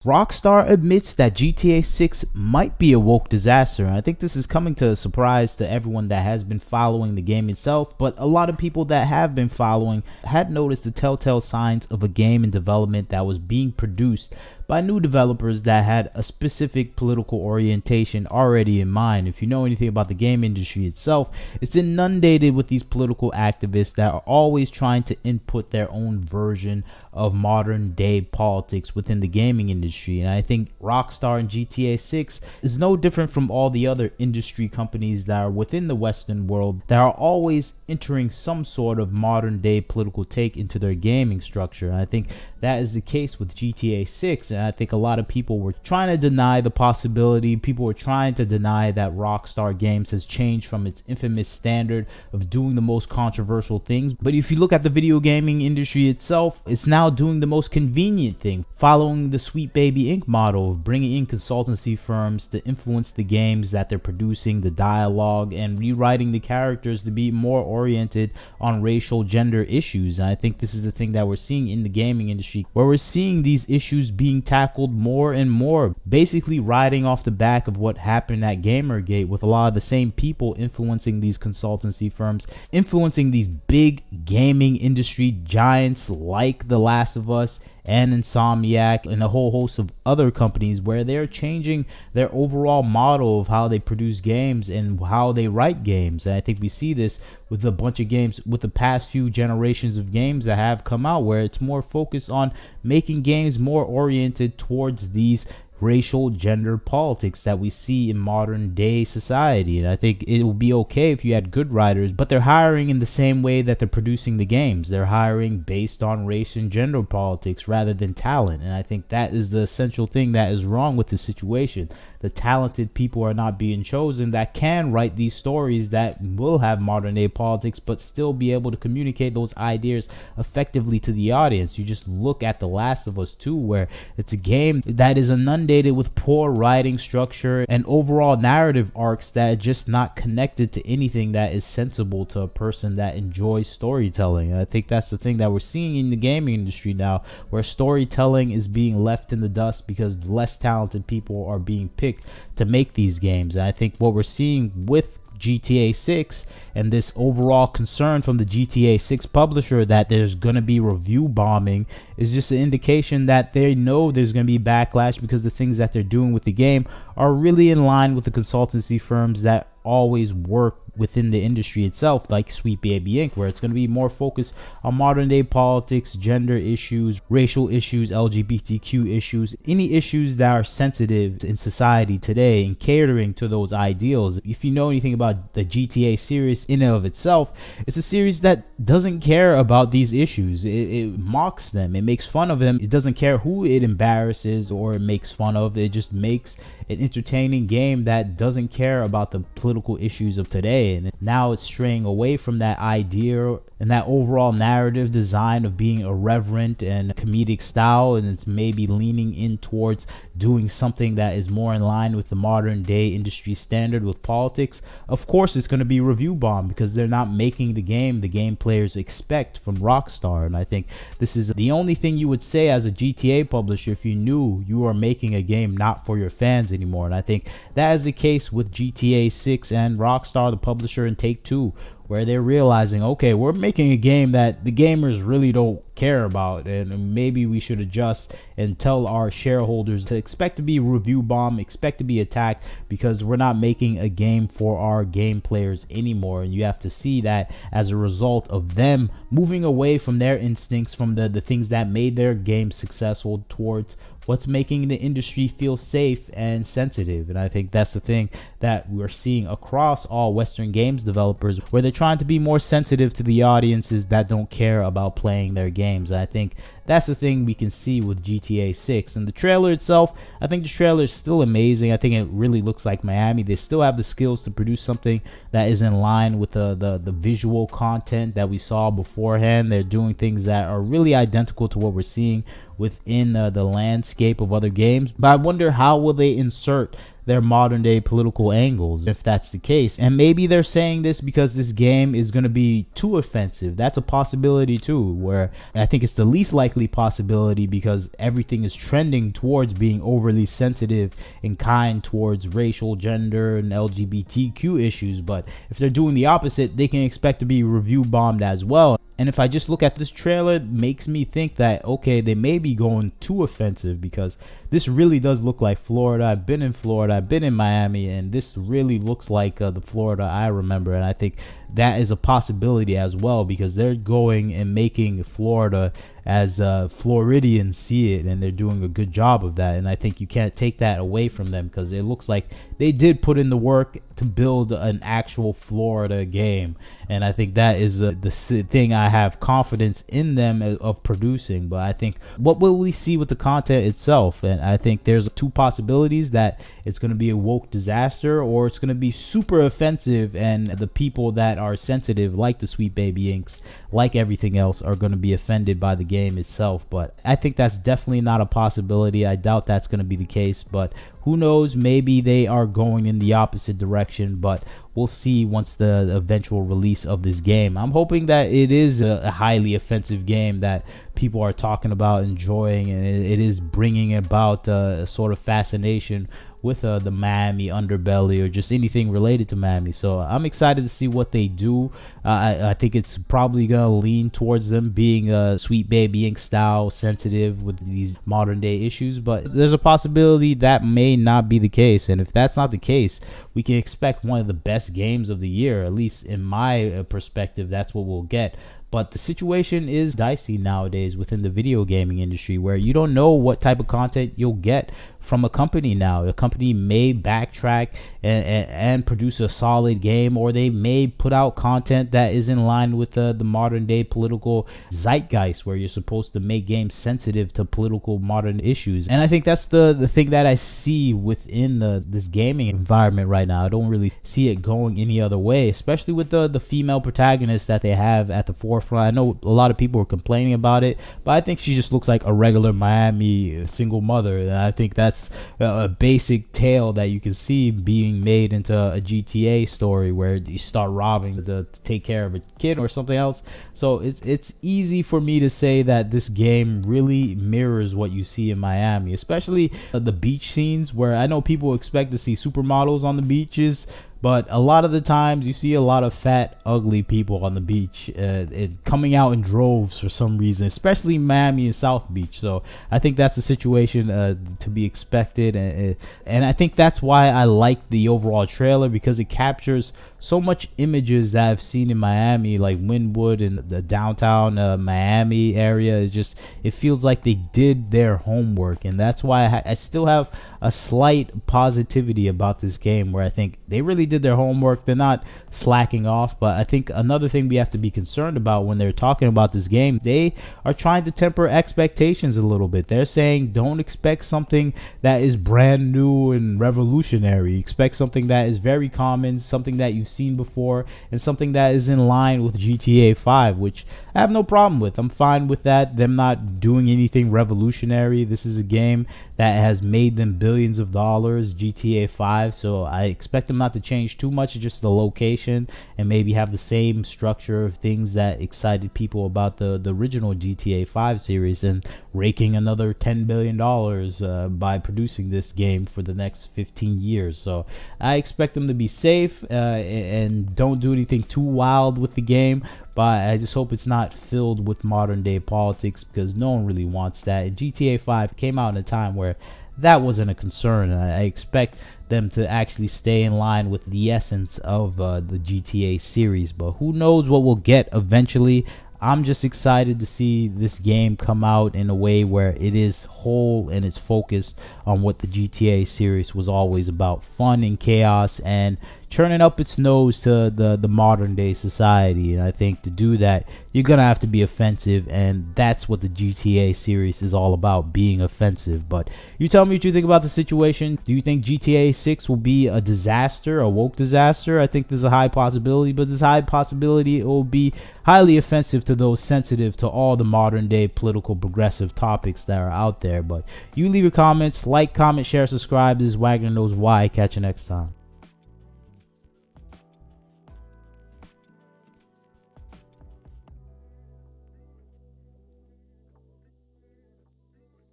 Rockstar admits that GTA 6 might be a woke disaster. I think this is coming to a surprise to everyone that has been following the game itself, but a lot of people that have been following had noticed the telltale signs of a game in development that was being produced by new developers that had a specific political orientation already in mind. If you know anything about the game industry itself, it's inundated with these political activists that are always trying to input their own version of modern day politics within the gaming industry. And I think Rockstar and GTA 6 is no different from all the other industry companies that are within the Western world that are always entering some sort of modern day political take into their gaming structure. And I think that is the case with GTA 6. And I think a lot of people were trying to deny the possibility. People were trying to deny that Rockstar Games has changed from its infamous standard of doing the most controversial things. But if you look at the video gaming industry itself, it's now doing the most convenient thing, following the Sweet Baby Inc. model of bringing in consultancy firms to influence the games that they're producing, the dialogue, and rewriting the characters to be more oriented on racial, gender issues. And I think this is the thing that we're seeing in the gaming industry, where we're seeing these issues being tackled more and more, basically riding off the back of what happened at Gamergate, with a lot of the same people influencing these consultancy firms, influencing these big gaming industry giants like The Last of Us and Insomniac and a whole host of other companies, where they're changing their overall model of how they produce games and how they write games. And I think we see this with a bunch of games, with the past few generations of games that have come out, where it's more focused on making games more oriented towards these racial, gender politics that we see in modern day society. And I think it would be okay if you had good writers, but they're hiring in the same way that they're producing the games. They're hiring based on race and gender politics rather than talent. And I think that is the essential thing that is wrong with the situation. The talented people are not being chosen that can write these stories that will have modern day politics but still be able to communicate those ideas effectively to the audience. You just look at The Last of Us 2, where it's a game that is inundated with poor writing structure and overall narrative arcs that are just not connected to anything that is sensible to a person that enjoys storytelling. And I think that's the thing that we're seeing in the gaming industry now, where storytelling is being left in the dust because less talented people are being picked to make these games. And I think what we're seeing with GTA 6 and this overall concern from the GTA 6 publisher that there's going to be review bombing is just an indication that they know there's going to be backlash, because the things that they're doing with the game are really in line with the consultancy firms that always work within the industry itself, like Sweet Baby Inc., where it's going to be more focused on modern day politics, gender issues, racial issues, LGBTQ issues, any issues that are sensitive in society today, and catering to those ideals. If you know anything about the GTA series in and of itself, it's a series that doesn't care about these issues. It mocks them, it makes fun of them. It doesn't care who it embarrasses or it makes fun of. It just makes an entertaining game that doesn't care about the political issues of today. And now it's straying away from that idea and that overall narrative design of being irreverent and comedic style, and it's maybe leaning in towards doing something that is more in line with the modern day industry standard with politics. Of course it's going to be review bomb, because they're not making the game players expect from Rockstar. And I think this is the only thing you would say as a GTA publisher if you knew you are making a game not for your fans anymore. And I think that is the case with GTA 6 and Rockstar, the publisher, and Take-Two, where they're realizing, okay, we're making a game that the gamers really don't care about, and maybe we should adjust and tell our shareholders to expect to be review bomb, expect to be attacked, because we're not making a game for our game players anymore. And you have to see that as a result of them moving away from their instincts, from the things that made their game successful, towards what's making the industry feel safe and sensitive. And I think that's the thing that we're seeing across all Western games developers, where they're trying to be more sensitive to the audiences that don't care about playing their games. And I think that's the thing we can see with GTA 6. And the trailer itself, I think the trailer is still amazing. I think it really looks like Miami. They still have the skills to produce something that is in line with the visual content that we saw beforehand. They're doing things that are really identical to what we're seeing within the landscape of other games. But I wonder, how will they insert their modern day political angles, if that's the case. And maybe they're saying this because this game is going to be too offensive. That's a possibility too, where I think it's the least likely possibility because everything is trending towards being overly sensitive and kind towards racial, gender, and LGBTQ issues. But if they're doing the opposite, they can expect to be review bombed as well. And if I just look at this trailer, it makes me think that, okay, they may be going too offensive because this really does look like Florida. I've been in Florida, I've been in Miami, and this really looks like the Florida I remember. And I think that is a possibility as well because they're going and making Florida as Floridians see it, and they're doing a good job of that. And I think you can't take that away from them because it looks like they did put in the work to build an actual Florida game. And I think that is the thing I have confidence in them of producing. But I think what will we see with the content itself? And I think there's two possibilities: that it's going to be a woke disaster, or it's going to be super offensive, and the people that are sensitive, like the Sweet Baby Inks, like everything else, are going to be offended by the game itself. But I think that's definitely not a possibility. I doubt that's going to be the case, but who knows? Maybe they are going in the opposite direction, but we'll see once the eventual release of this game. I'm hoping that it is a highly offensive game that people are talking about enjoying, and it is bringing about a sort of fascination with the Miami underbelly or just anything related to Miami. So I'm excited to see what they do. I think it's probably going to lean towards them being a Sweet Baby Inc. style, sensitive with these modern day issues, but there's a possibility that may not be the case. And if that's not the case, we can expect one of the best games of the year. At least in my perspective, that's what we'll get. But the situation is dicey nowadays within the video gaming industry, where you don't know what type of content you'll get from a company now. A company may backtrack and produce a solid game, or they may put out content that is in line with the modern day political zeitgeist, where you're supposed to make games sensitive to political modern issues. And I think that's the thing that I see within this gaming environment right now. I don't really see it going any other way, especially with the female protagonist that they have at the forefront. I know a lot of people are complaining about it, but I think she just looks like a regular Miami single mother. And I think that's a basic tale that you can see being made into a GTA story, where you start robbing to take care of a kid or something else. So it's easy for me to say that this game really mirrors what you see in Miami, especially the beach scenes, where I know people expect to see supermodels on the beaches, but a lot of the times you see a lot of fat, ugly people on the beach coming out in droves for some reason, especially Miami and South Beach. So I think that's the situation to be expected. And I think that's why I like the overall trailer, because it captures so much images that I've seen in Miami, like Wynwood and the downtown Miami area. It feels like they did their homework. And that's why I still have a slight positivity about this game, where I think they really did their homework. They're not slacking off. But I think another thing we have to be concerned about when they're talking about this game, they are trying to temper expectations a little bit. They're saying don't expect something that is brand new and revolutionary. Expect something that is very common, something that you've seen before, and something that is in line with GTA 5, which I have no problem with. I'm fine with that, them not doing anything revolutionary. This is a game that has made them billions of dollars, GTA 5, so I expect them not to change too much, just the location, and maybe have the same structure of things that excited people about the original GTA 5 series, and raking another $10 billion by producing this game for the next 15 years. So I expect them to be safe and don't do anything too wild with the game. But I just hope it's not filled with modern day politics, because no one really wants that. And GTA 5 came out in a time where that wasn't a concern. I expect them to actually stay in line with the essence of the GTA series. But who knows what we'll get eventually. I'm just excited to see this game come out in a way where it is whole and it's focused on what the GTA series was always about: fun and chaos, and turning up its nose to the modern day society. And I think to do that, you're gonna have to be offensive, and that's what the GTA series is all about, being offensive. But you tell me what you think about the situation. Do you think GTA 6 will be a disaster, a woke disaster? I think there's a high possibility, but there's a high possibility it will be highly offensive to those sensitive to all the modern day political progressive topics that are out there. But you leave your comments, like, comment, share, subscribe. This is Wagner Knows Why. Catch you next time.